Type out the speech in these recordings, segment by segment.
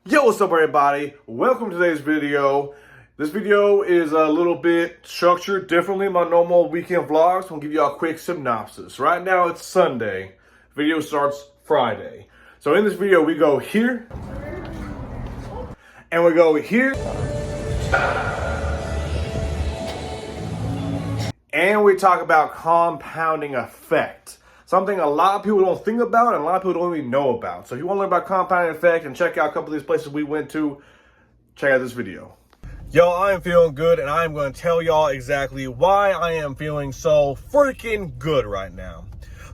Yo, what's up everybody? Welcome to today's video. This video is a little bit structured differently than my normal weekend vlogs. I'm gonna give you a quick synopsis. Right now it's Sunday. Video starts Friday. So in this video we go here, and we go here, and we talk about compounding effect. Something a lot of people don't think about and a lot of people don't even know about. So if you want to learn about compounding effect and check out a couple of these places we went to, check out this video. Yo, I am feeling good, and I am going to tell y'all exactly why I am feeling so freaking good right now.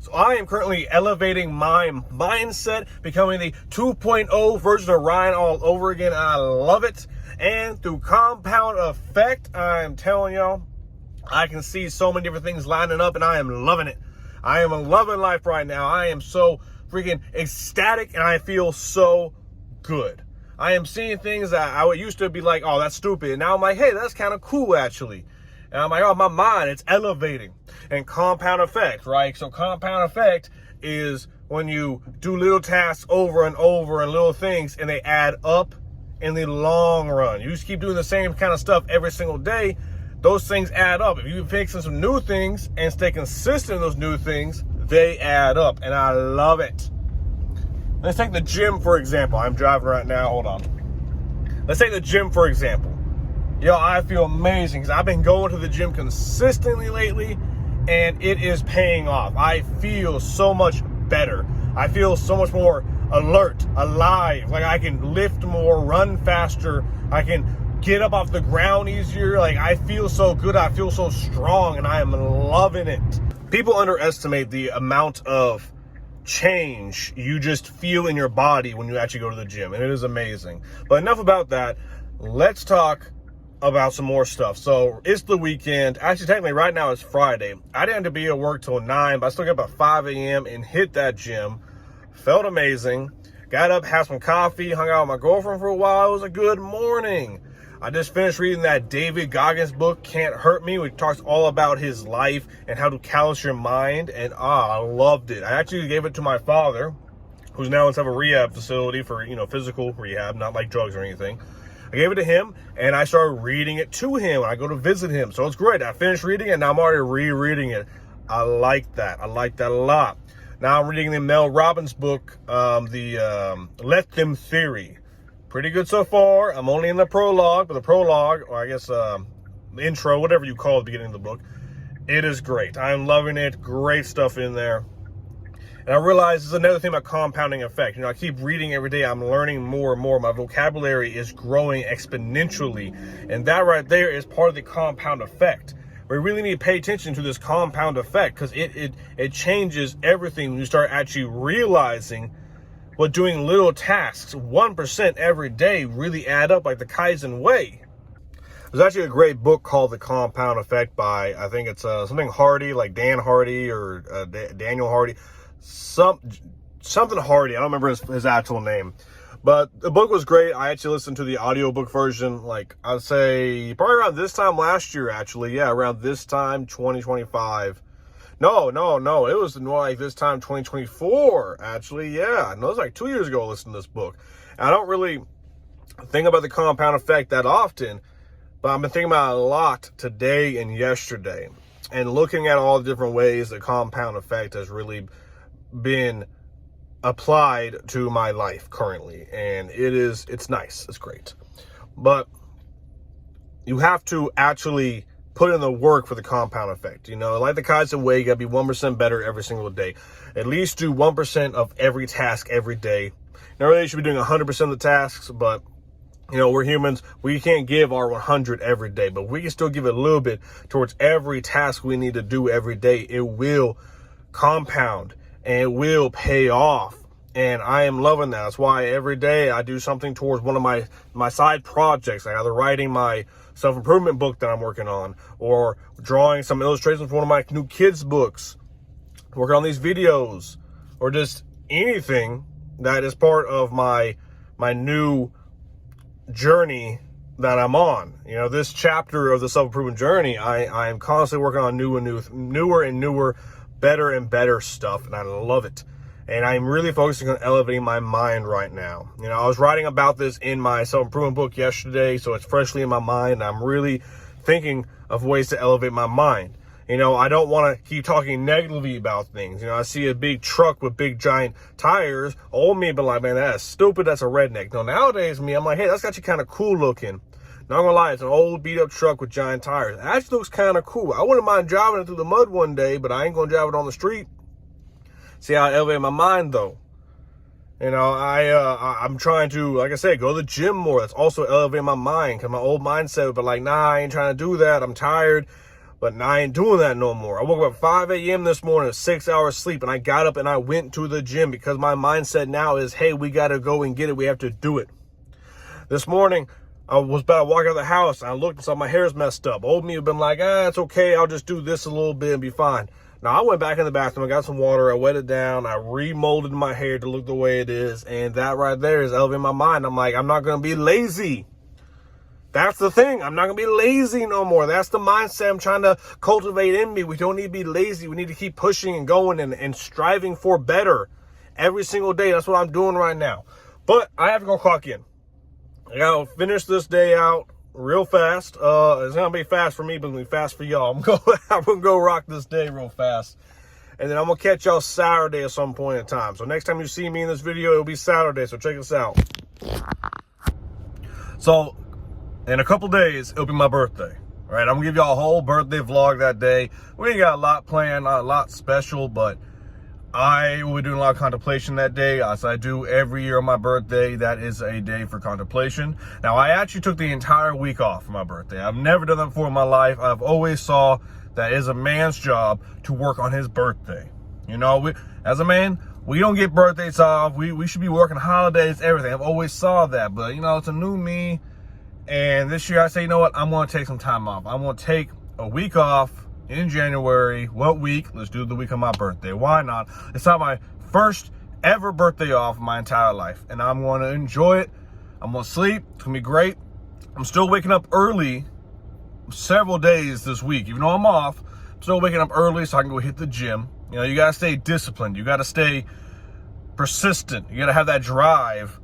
So I am currently elevating my mindset, becoming the 2.0 version of Ryan all over again. I love it. And through compound effect, I am telling y'all, I can see so many different things lining up, and I am loving it. I am loving life right now. I am so freaking ecstatic, and I feel so good. I am seeing things that I used to be like, oh, that's stupid. And now I'm like, hey, that's kind of cool, actually. And I'm like, oh, my mind, it's elevating. And compound effect, right? So compound effect is when you do little tasks over and over and little things, and they add up in the long run. You just keep doing the same kind of stuff every single day. Those things add up. If you fix some new things and stay consistent in those new things, they add up, and I love it. Let's take the gym, for example. I'm driving right now. Hold on. Let's take the gym, for example. Yo, I feel amazing because I've been going to the gym consistently lately, and it is paying off. I feel so much better. I feel so much more alert, alive. Like I can lift more, run faster. I can get up off the ground easier. Like I feel so good. I feel so strong, and I am loving it. People underestimate the amount of change you just feel in your body when you actually go to the gym, and it is amazing. But enough about that. Let's talk about some more stuff. So it's the weekend. Actually, technically right now it's Friday. I didn't have to be at work till 9, but I still got up at 5 a.m. and hit that gym. Felt amazing. Got up, had some coffee, hung out with my girlfriend for a while. It was a good morning. I just finished reading that David Goggins book, Can't Hurt Me, which talks all about his life and how to callous your mind. And I loved it. I actually gave it to my father, who's now inside a rehab facility for, physical rehab, not like drugs or anything. I gave it to him, and I started reading it to him when I go to visit him. So it's great. I finished reading it, and now I'm already rereading it. I like that. I like that a lot. Now I'm reading the Mel Robbins book, the Let Them Theory. Pretty good so far. I'm only in the prologue, but the prologue, or I guess the intro, whatever you call the beginning of the book, it is great. I'm loving it. Great stuff in there. And I realize there's another thing about compounding effect. I keep reading every day. I'm learning more and more. My vocabulary is growing exponentially. And that right there is part of the compound effect. We really need to pay attention to this compound effect because it changes everything when you start actually realizing what doing little tasks, 1% every day, really add up like the Kaizen way. There's actually a great book called The Compound Effect by, I think it's something Hardy, like Dan Hardy or Daniel Hardy. Something Hardy. I don't remember his actual name. But the book was great. I actually listened to the audiobook version, like I'd say probably around this time last year, actually. Yeah, around this time, 2025. No. It was more like this time, 2024, actually. Yeah, no, it was like 2 years ago I listened to this book. And I don't really think about the compound effect that often, but I've been thinking about it a lot today and yesterday. And looking at all the different ways the compound effect has really been applied to my life currently. And it's nice. It's great. But you have to actually put in the work for the compound effect. Like the Kaizen way, you gotta be 1% better every single day. At least do 1% of every task every day. Now, really, you should be doing 100% of the tasks, but we're humans. We can't give our 100 every day, but we can still give it a little bit towards every task we need to do every day. It will compound and it will pay off. And I am loving that. That's why every day I do something towards one of my side projects, like either writing my self-improvement book that I'm working on, or drawing some illustrations for one of my new kids' books, working on these videos, or just anything that is part of my new journey that I'm on. This chapter of the self-improvement journey, I am constantly working on newer and newer, better and better stuff, and I love it. And I'm really focusing on elevating my mind right now. You know, I was writing about this in my self-improvement book yesterday, so it's freshly in my mind. I'm really thinking of ways to elevate my mind. You know, I don't want to keep talking negatively about things. You know, I see a big truck with big giant tires. Old me, but like, man, that's stupid. That's a redneck. No, nowadays me, I'm like, hey, that's actually kind of cool looking. Not gonna lie, it's an old beat up truck with giant tires. It actually looks kind of cool. I wouldn't mind driving it through the mud one day, but I ain't gonna drive it on the street. See how I elevate my mind though. You know, I'm trying to, like I said, go to the gym more. That's also elevating my mind, because my old mindset would be like, nah, I ain't trying to do that. I'm tired. But now I ain't doing that no more. I woke up at 5 a.m. this morning, 6 hours sleep, and I got up and I went to the gym because my mindset now is, hey, we got to go and get it. We have to do it. This morning, I was about to walk out of the house, and I looked and saw my hair's messed up. Old me had been like, it's okay. I'll just do this a little bit and be fine. Now, I went back in the bathroom, I got some water, I wet it down, I remolded my hair to look the way it is, and that right there is elevating my mind. I'm like, I'm not going to be lazy. That's the thing. I'm not going to be lazy no more. That's the mindset I'm trying to cultivate in me. We don't need to be lazy. We need to keep pushing and going and striving for better every single day. That's what I'm doing right now. But I have to go clock in. I got to finish this day out real fast. It's going to be fast for me, but it's going to be fast for y'all. I'm going to go rock this day real fast. And then I'm going to catch y'all Saturday at some point in time. So next time you see me in this video, it'll be Saturday. So check this out. So in a couple days, it'll be my birthday. All right, I'm going to give y'all a whole birthday vlog that day. We ain't got a lot planned, not a lot special, but I will be doing a lot of contemplation that day, as I do every year on my birthday. That is a day for contemplation. Now, I actually took the entire week off for my birthday. I've never done that before in my life. I've always saw that it's a man's job to work on his birthday. You know, as a man, we don't get birthdays off. We should be working holidays, everything. I've always saw that, but you know, it's a new me. And this year I say, you know what? I'm going to take some time off. I'm going to take a week off in January. What week? Let's do the week of my birthday. Why not? It's not my first ever birthday off in my entire life. And I'm going to enjoy it. I'm going to sleep. It's going to be great. I'm still waking up early several days this week. Even though I'm off, I'm still waking up early so I can go hit the gym. You know, you got to stay disciplined. You got to stay persistent. You got to have that drive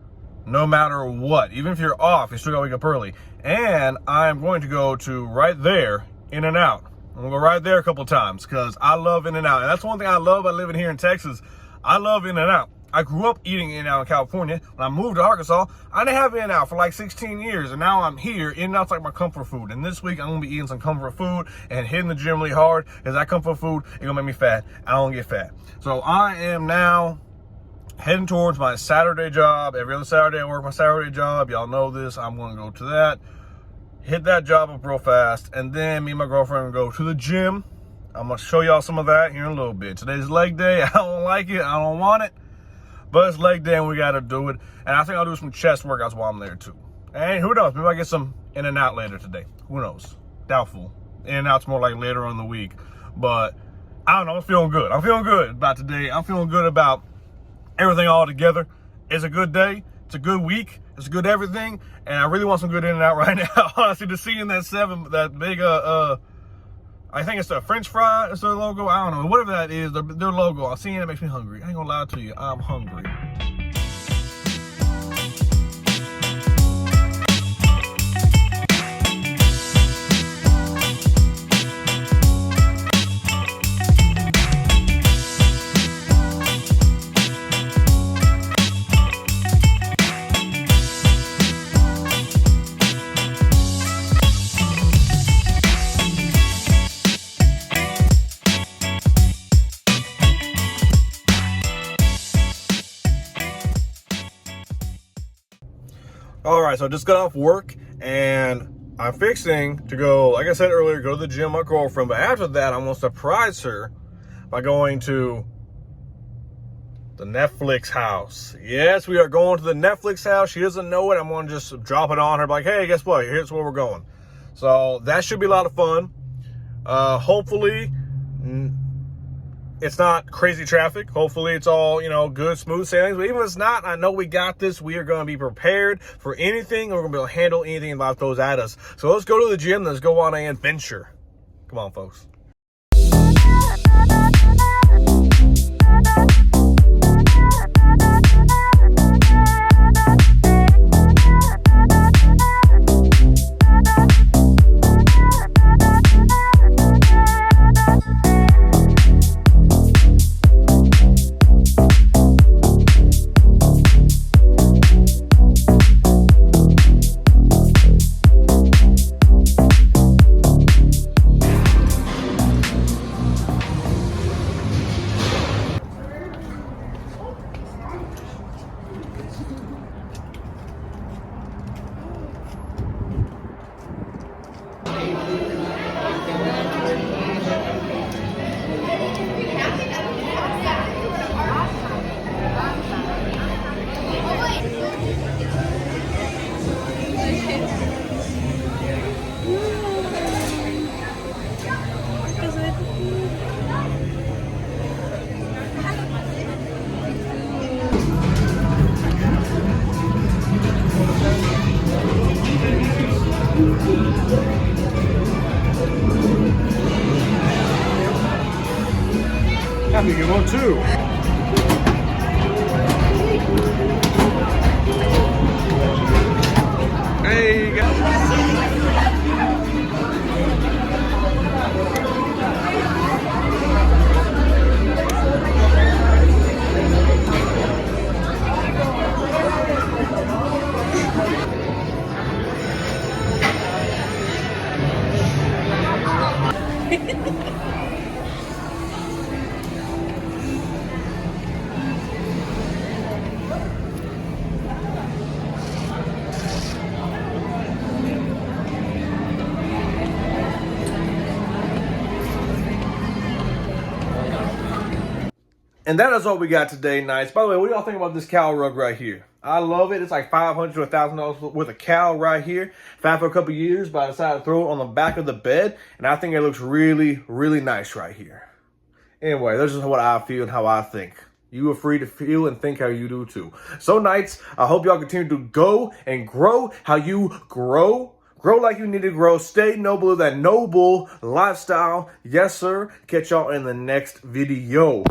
no matter what. Even if you're off, you still got to wake up early. And I'm going to go to right there, In-N-Out. I'm going to go right there a couple times because I love In-N-Out. And that's one thing I love about living here in Texas. I love In-N-Out. I grew up eating In-N-Out in California. When I moved to Arkansas, I didn't have In-N-Out for like 16 years. And now I'm here. In-N-Out's like my comfort food. And this week, I'm going to be eating some comfort food and hitting the gym really hard because that comfort food is going to make me fat. I don't get fat. So I am now heading towards my Saturday job. Every other Saturday, I work my Saturday job. Y'all know this. I'm going to go to that. Hit that job up real fast. And then me and my girlfriend will go to the gym. I'm going to show y'all some of that here in a little bit. Today's leg day. I don't like it. I don't want it. But it's leg day and we got to do it. And I think I'll do some chest workouts while I'm there too. And who knows? Maybe I get some In-N-Out later today. Who knows? Doubtful. In-N-Out's more like later on in the week. But I don't know. I'm feeling good. I'm feeling good about today. I'm feeling good about everything all together. It's a good day. It's a good week. It's good everything. And I really want some good In-N-Out right now. Honestly, to see in that big, I think it's a French fry. It's their logo. I don't know. Whatever that is, their logo. I'm seeing it makes me hungry. I ain't gonna lie to you. I'm hungry. All right, so I just got off work and I'm fixing to go, like I said earlier, go to the gym with my girlfriend. But after that, I'm going to surprise her by going to the Netflix house. Yes, we are going to the Netflix house. She doesn't know it. I'm going to just drop it on her. Like, hey, guess what? Here's where we're going. So that should be a lot of fun. Hopefully, it's not crazy traffic. Hopefully it's all, you know, good, smooth sailings. But even if it's not, I know we got this. We are going to be prepared for anything. We're going to be able to handle anything life throws at us. So let's go to the gym. Let's go on an adventure. Come on, folks. Happy good one too. Hey, you go. And that is all we got today, Knights. By the way, what do y'all think about this cowl rug right here? I love it. It's like $500 to $1,000 worth of cowl right here. I've had for a couple years, but I decided to throw it on the back of the bed, and I think it looks really, really nice right here. Anyway, this is what I feel and how I think. You are free to feel and think how you do too. So, Knights, I hope y'all continue to go and grow how you grow. Grow like you need to grow. Stay noble of that noble lifestyle. Yes, sir. Catch y'all in the next video.